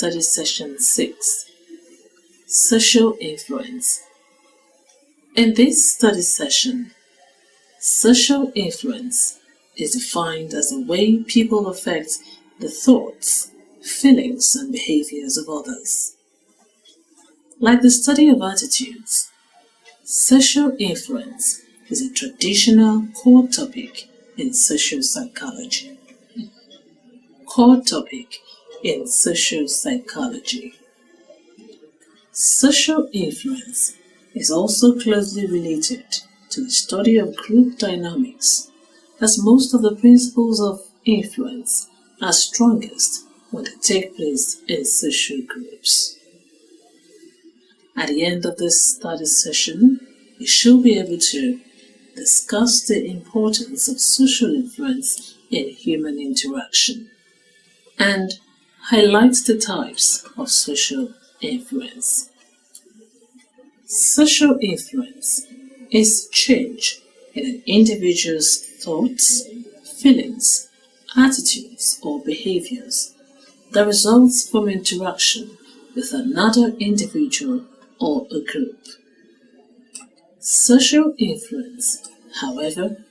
study session 6, Social Influence. In this study session, social influence is defined as the way people affect the thoughts, feelings, and behaviors of others. Like the study of attitudes, social influence is a traditional core topic in social psychology. Core topic in social psychology. Social influence is also closely related to the study of group dynamics, as most of the principles of influence are strongest when they take place in social groups. At the end of this study session, you should be able to discuss the importance of social influence in human interaction and highlight the types of social influence. Social influence is change in an individual's thoughts, feelings, attitudes, or behaviors that results from interaction with another individual or a group. Social influence, however,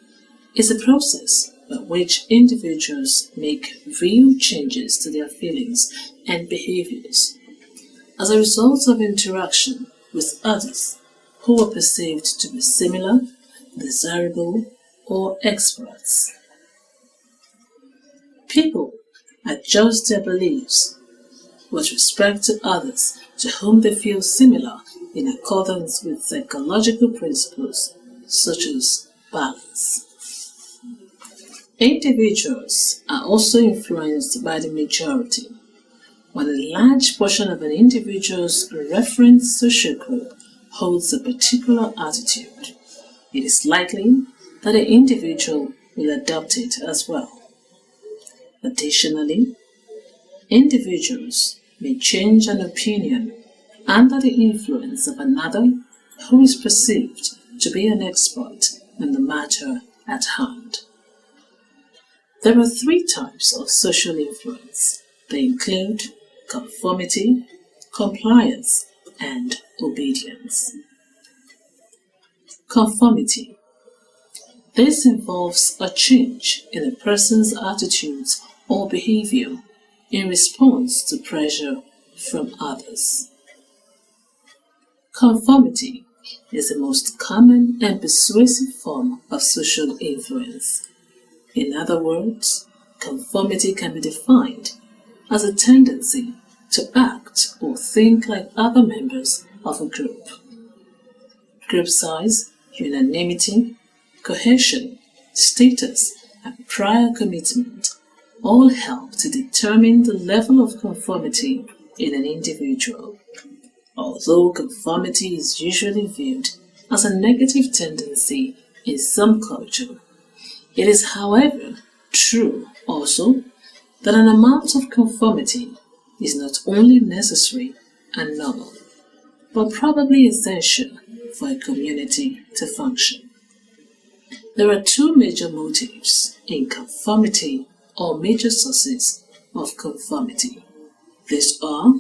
is a process by which individuals make real changes to their feelings and behaviors as a result of interaction with others who are perceived to be similar, desirable, or experts. People adjust their beliefs with respect to others to whom they feel similar in accordance with psychological principles such as balance. Individuals are also influenced by the majority. When a large portion of an individual's reference social group holds a particular attitude, it is likely that the individual will adopt it as well. Additionally, individuals may change an opinion under the influence of another who is perceived to be an expert in the matter at hand. There are 3 types of social influence. They include conformity, compliance, and obedience. Conformity. This involves a change in a person's attitudes or behavior in response to pressure from others. Conformity is the most common and persuasive form of social influence. In other words, conformity can be defined as a tendency to act or think like other members of a group. Group size, unanimity, cohesion, status, and prior commitment all help to determine the level of conformity in an individual. Although conformity is usually viewed as a negative tendency in some culture, it is, however, true also that an amount of conformity is not only necessary and normal, but probably essential for a community to function. There are 2 major motives in conformity or major sources of conformity. These are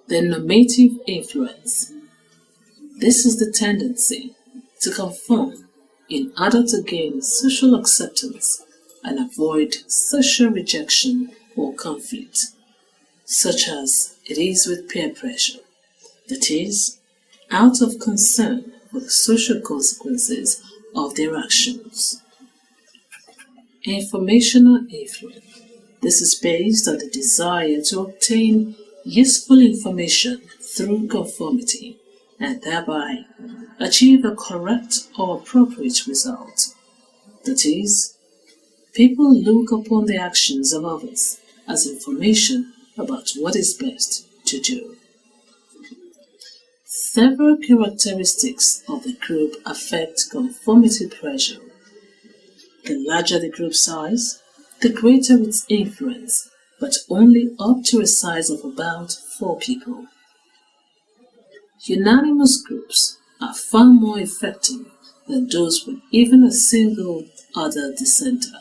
the normative influence. This is the tendency to conform in order to gain social acceptance and avoid social rejection or conflict, such as it is with peer pressure, that is, out of concern for the social consequences of their actions. Informational influence. This is based on the desire to obtain useful information through conformity and thereby achieve a correct or appropriate result. That is, people look upon the actions of others as information about what is best to do. Several characteristics of the group affect conformity pressure. The larger the group size, the greater its influence, but only up to a size of about 4 people. Unanimous groups are far more effective than those with even a single other dissenter.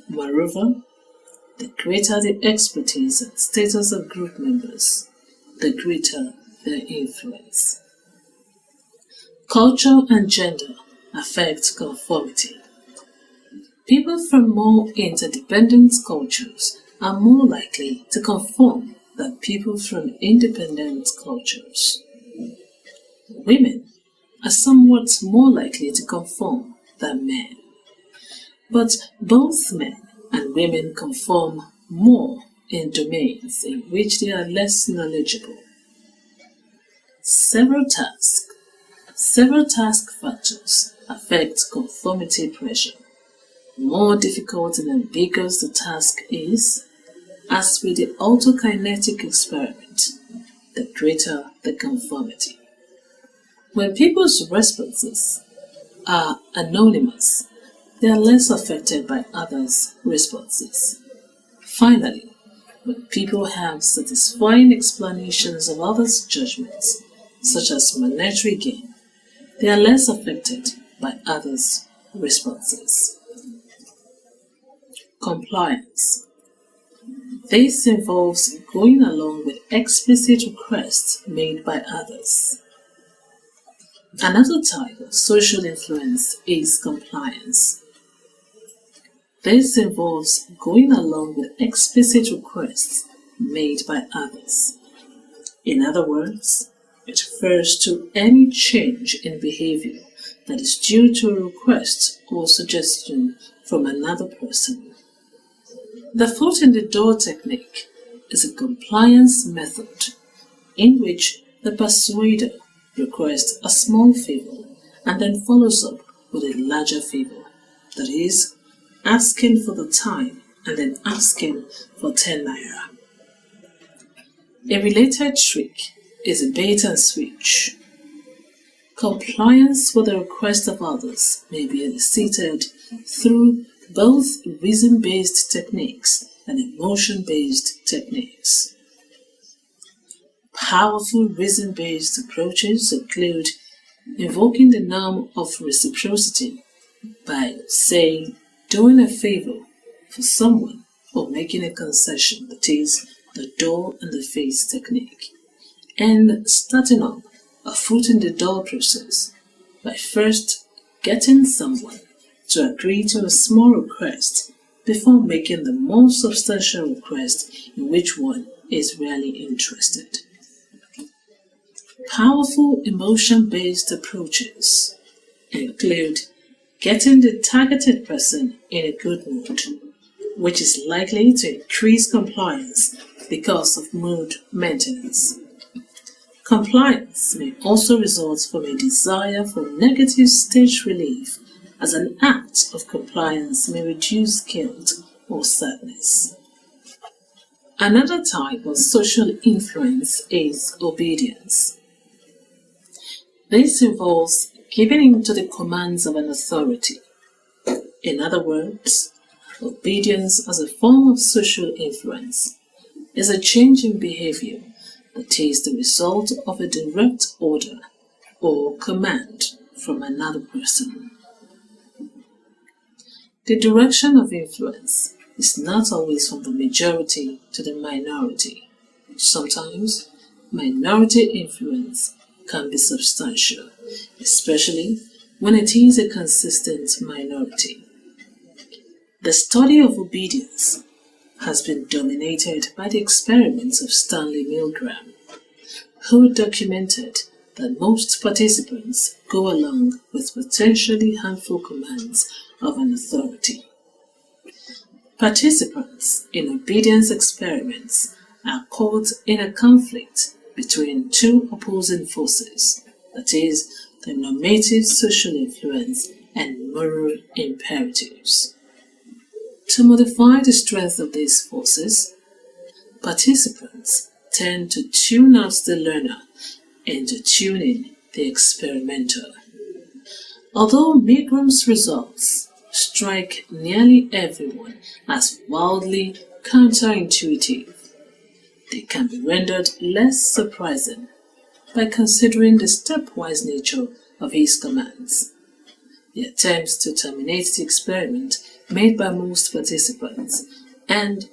Moreover, The greater the expertise and status of group members, the greater their influence. Culture and gender affect conformity. People from more interdependent cultures are more likely to conform than people from independent cultures. Women are somewhat more likely to conform than men, but both men and women conform more in domains in which they are less knowledgeable. Several task factors affect conformity pressure. The more difficult and ambiguous the task is, as with the autokinetic experiment, the greater the conformity. When people's responses are anonymous, they are less affected by others' responses. Finally, when people have satisfying explanations of others' judgments, such as monetary gain, they are less affected by others' responses. Compliance. This involves going along with explicit requests made by others. Another type of social influence is compliance. This involves going along with explicit requests made by others. In other words, it refers to any change in behavior that is due to a request or suggestion from another person. The foot in the door technique is a compliance method in which the persuader requests a small favor and then follows up with a larger favor, that is, asking for the time and then asking for 10 naira. A related trick is a bait and switch. Compliance with the request of others may be elicited through both reason-based techniques and emotion-based techniques. Powerful reason-based approaches include invoking the norm of reciprocity by saying, doing a favor for someone or making a concession, that is, the door and the face technique, and starting up a foot in the door process by first getting someone to agree to a small request before making the more substantial request in which one is really interested. Powerful emotion-based approaches include getting the targeted person in a good mood, which is likely to increase compliance because of mood maintenance. Compliance may also result from a desire for negative stage relief, as an act of compliance may reduce guilt or sadness. Another type of social influence is obedience. This involves giving in to the commands of an authority. In other words, obedience as a form of social influence is a change in behavior that is the result of a direct order or command from another person. The direction of influence is not always from the majority to the minority. Sometimes, minority influence can be substantial, especially when it is a consistent minority. The study of obedience has been dominated by the experiments of Stanley Milgram, who documented that most participants go along with potentially harmful commands of an authority. Participants in obedience experiments are caught in a conflict between two opposing forces, that is, the normative social influence and moral imperatives. To modify the strength of these forces, participants tend to tune out the learner and to tune in the experimenter. Although Milgram's results strike nearly everyone as wildly counterintuitive, they can be rendered less surprising by considering the stepwise nature of his commands. The attempts to terminate the experiment made by most participants and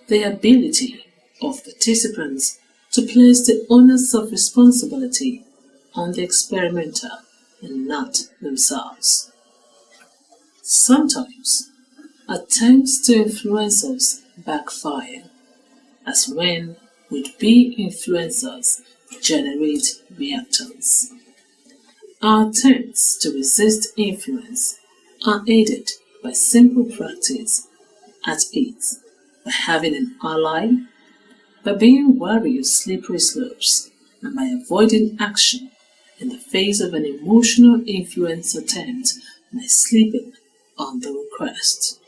the ability of participants to place the onus of responsibility on the experimenter and not themselves. Sometimes, attempts to influence us backfire, as when would-be influencers generate reactance. Our attempts to resist influence are aided by simple practice at it, by having an ally, by being wary of slippery slopes, and by avoiding action in the face of an emotional influence attempt by sleeping on the request.